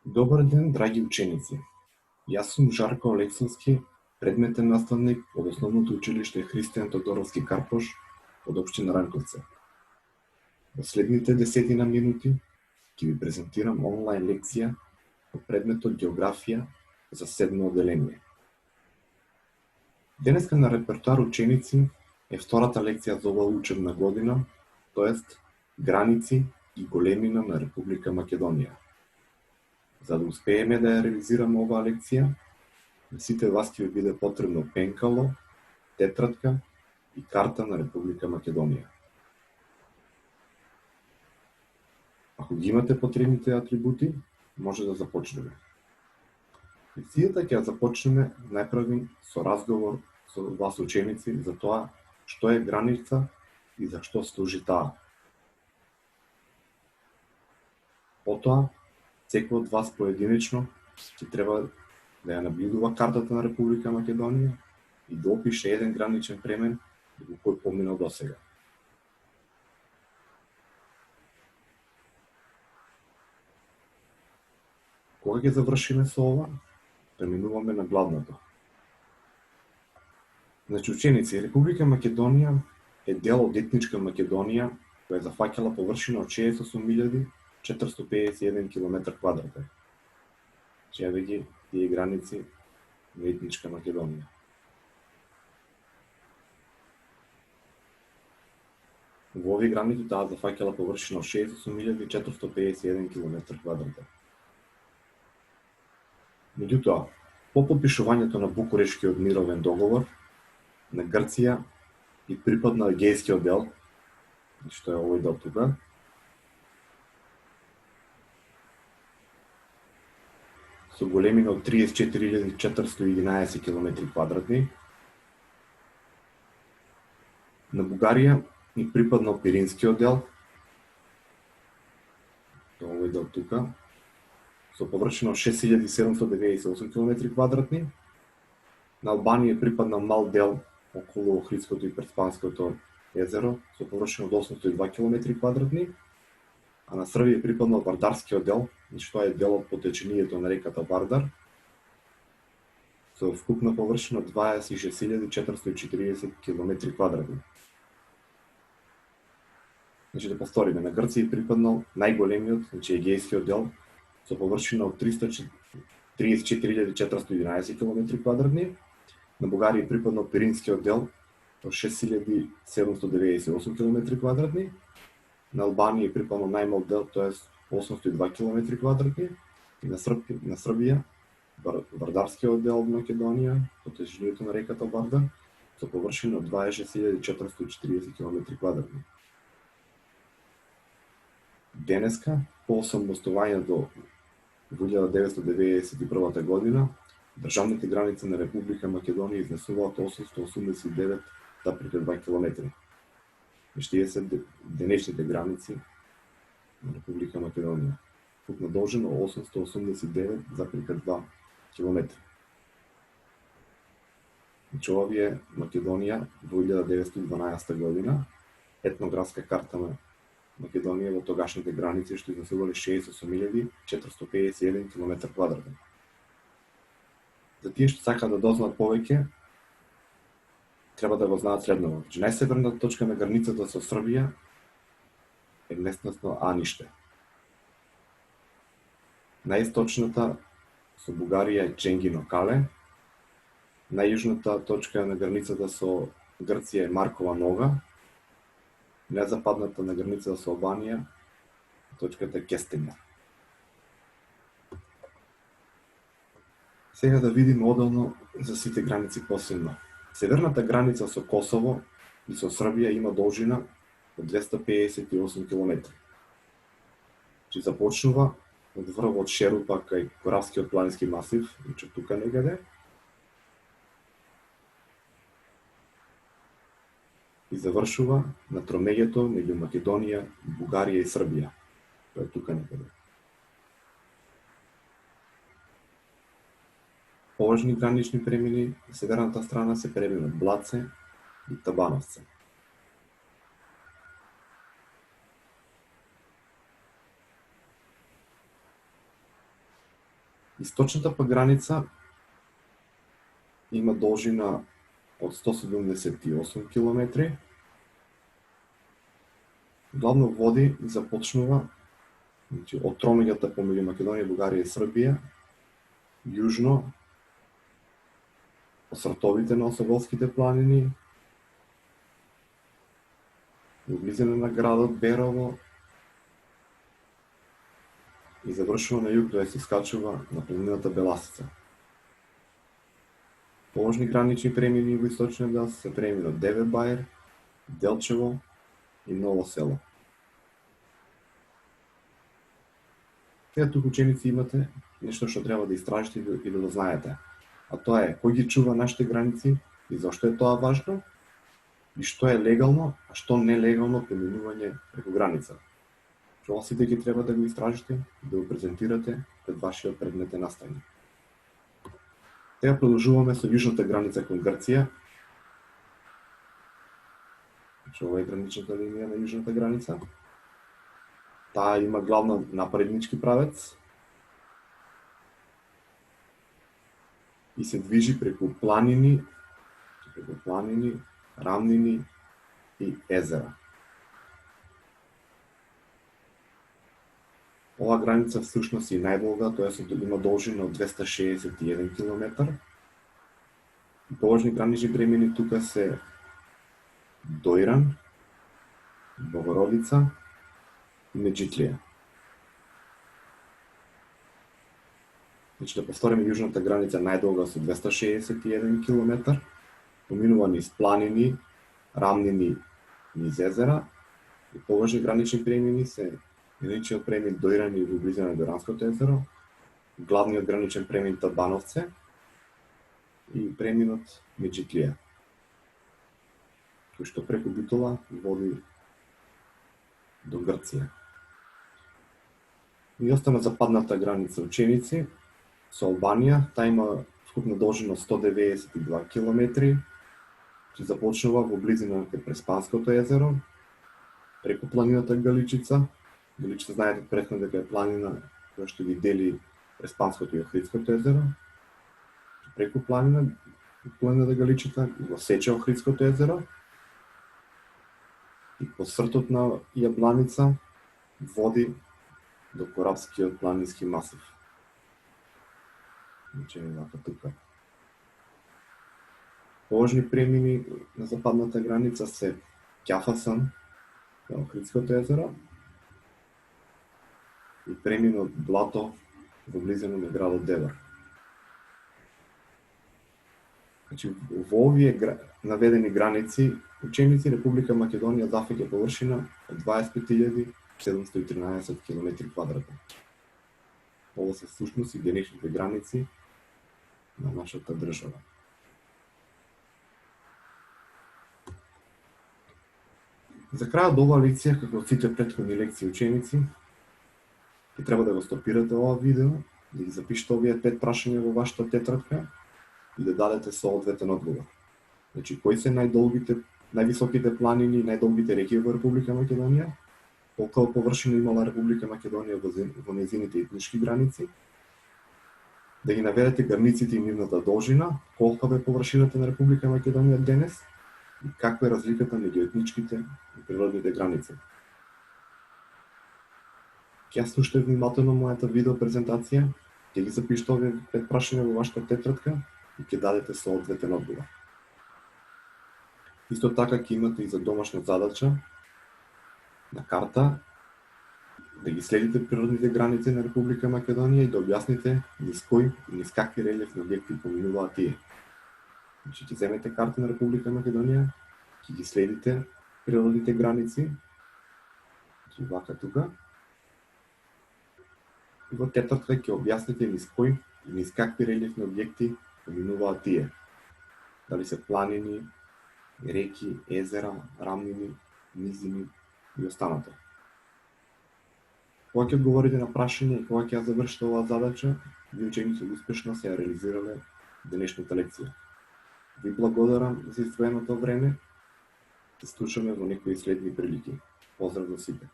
Добар ден, драги ученици! Јас сум Жарко Алексовски, предметен наставник од Основното училиште Христијан Тодоровски Карпош од општина Ранковце. Во следните 10 минути ќе ви презентирам онлайн лекција од предметот Географија за 7 одделение. Денеска на репертоар ученици е втората лекција за оваа учебна година, тоест граници и големина на Република Македонија. За да успееме да ја ревизираме оваа лекција, на сите вас ќе ви биде потребно пенкало, тетрадка и карта на Република Македонија. Ако ги имате потребните атрибути, може да започнеме. Лекцијата ќе ја започнеме најпрво со разговор со вас ученици за тоа што е граница и за што служи таа. Потоа, секој од вас поединечно ќе треба да ја наблюдува картата на Република Македонија и да опише еден граничен премен во кој поминал досега. Кога ќе завршиме со ова, преминуваме на главното. Значи, ученици, Република Македонија е дел од етничка Македонија, која зафаќала површина од 68.451 км². Еве ги тие граници на етничка Македонија. Во овие граници таа зафаќала површина од 68.451 км². Меѓутоа, по потпишувањето на Букурешкиот мировен договор, на Грција и припад на Егејскиот дел, што е овој дел тука, со големина од 34.411 км², на Бугарија и припаднал Пиринскиот дел, овој дел тука, со површина од 6.798 км², на Албанија припаднал мал дел околу Охридското и Преспанското езеро со површина од 802 км², а на Србија припаднал Вардарскиот дел, што е дел од потечението на реката Вардар, со вкупна површина од 26.440 км². Значи да повториме, на Грција припаднал најголемиот, значи Егејскиот дел, со површина од 34.411 км², на Бугарија припаднал Пиринскиот дел од 6.798 км², на Албанија припаднал најмал дел, тоа е 802 км², и на Србија Вардарскиот дел од Македонија, по течението на реката Вардар, со површина од 26.440 км². Денеска, по осамостувањето во 1991 година, државните граници на Република Македонија изнесуваат 889,2 км. Тие се денешните граници на Република Македонија. Вкупна должина 889,2 км. Значи, овие Македонија во 1912 година, етнографска карта на Македонија во тогашните граници што изнесувале 68.451 км². За тие што сакаат да дознаат повеќе, треба да го знаат следното. Значи, најсеверната точка на границата со Србија е местносно Аниште. Најисточната со Бугарија е Ченгино Кале. Најјужната точка на границата со Грција е Маркова Нога. Најзападната на границата со Албанија точката е Кестенјар. Сега да видиме одделно за сите граници посебно. Северната граница со Косово и со Србија има должина од 258 км. Че започнува од врвот Шерупа кај Коравскиот планински масив, значи тука некаде, и завршува на тромеѓето меѓу Македонија, Бугарија и Србија. Тоа е тука некаде. Поважни гранични премини на северната страна се преминот Блаце и Табановце. Источната па граница има должина од 178 км. Главно води започнува од тромеѓата помеѓу Македонија, Бугарија и Србија, јужно по сртовите на Осоголските планини, во близина на градот Берово и завршува на југ, се искачува на планината Беласица. Положни гранични премини во источниот дел се преминот Деве Бајер, Делчево и Ново село. Сега туку ученици имате нешто што треба да истражите и да знаете. А тоа е кој ги чува нашите граници и зашто е тоа важно и што е легално, а што нелегално преминување преку граница. Што сите ги треба да го истражите и да го презентирате пред вашиот предметен наставник. Сега продолжуваме со јужната граница кон Грција. Ова е граничната линија на јужната граница. Таа има главно напреднички правец и се движи преку планини, рамнини и езера. Ова граница всушност е најдолга, тоа има должина од 261 км. Положни гранични премини тука се Дојран, Богородица и Меджитлија. Значи да повториме, јужната граница најдолга со 261 км, поминува низ планини, рамнини, низ езера и положни гранични премини се граничниот премин Дојран и во близина на Дојранското езеро, главниот граничен премин Табановце и преминот Меджитлија, кој што преку Битола води до Грција. И остана западната граница ученици со Албанија, таа има скупна должина 192 км, че започнува во близина кај Преспанското езеро, преку планината Галичица. Галичица, знаете претходно дека е планина која што ги дели Преспанското и Охридското езеро. Преку планината Галичица го сече Охридското езеро и по сртот на Јабланица води до Корабскиот планински масив. Значи вака тука. Положни премини на западната граница се Ќафасан, кај Охридското езеро, и преминот Блато во близина на градот Девар. Значи, во овие наведени граници, ученици Република Македонија зафаќа површина од 25.713 км². Ова се всушност и денешните граници на нашата држава. За крајот ова лекција, како од сите претходни лекции ученици, ќе треба да го стопирате ова видео, да ги запишете овие 5 прашања во вашата тетрадка и да дадете соодветен одговор. Значи, кои се највисоките планини и најдолгите реки во Република Македонија, колку површина имала Република Македонија во нејзините етнички граници, да ги наведете границите и нивната должина, колка е површината на Република Македонија денес и каква е разликата меѓу етничките и природните граници. Ќе слушате внимателно мојата видео презентација, ќе ги запишете овие 5 прашања во вашата тетрадка и ќе дадете соодветен одговор. Исто така ќе имате и за домашна задача на карта да ги следите природните граници на Република Македонија и да објасните низ кој и низ какви релефни објекти поминуваат тие. Значи ќе земете карта на Република Македонија, ќе ги следите природните граници, значи вака тука, и во тетрадка ќе објасните низ кој и низ какви релефни објекти поминуваат тие. Дали се планини, реки, езера, рамнини, низини и останато. Кога ќе одговорите на прашање и кога ќе ја завршите оваа задача, ви ученици успешно се ја реализирале денешната лекција. Ви благодарам за издвоеното време. Се слушаме во некои следни прилики. Поздрав за сите!